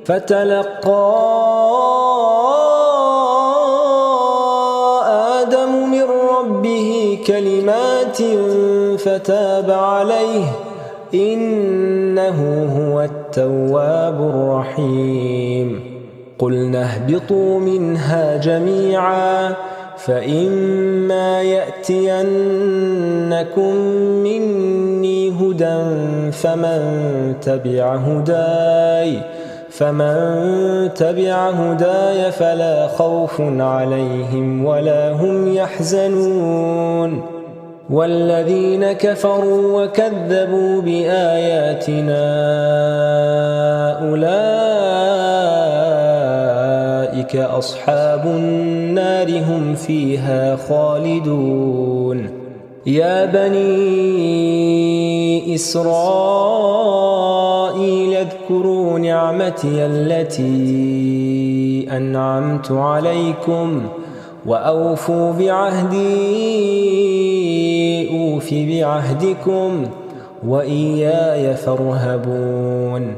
فتلقى آدم من ربه كلمات فتاب عليه إنه هو التواب الرحيم. قلنا اهبطوا منها جميعا فإما يأتينكم مني هدى فمن تبع هداي فلا خوف عليهم ولا هم يحزنون. والذين كفروا وكذبوا بآياتنا أولئك أصحاب النار هم فيها خالدون. يا بني إسرائيل اذكروا نعمتي التي أنعمت عليكم وأوفوا بعهدي أوف بعهدكم وإياي فارهبون.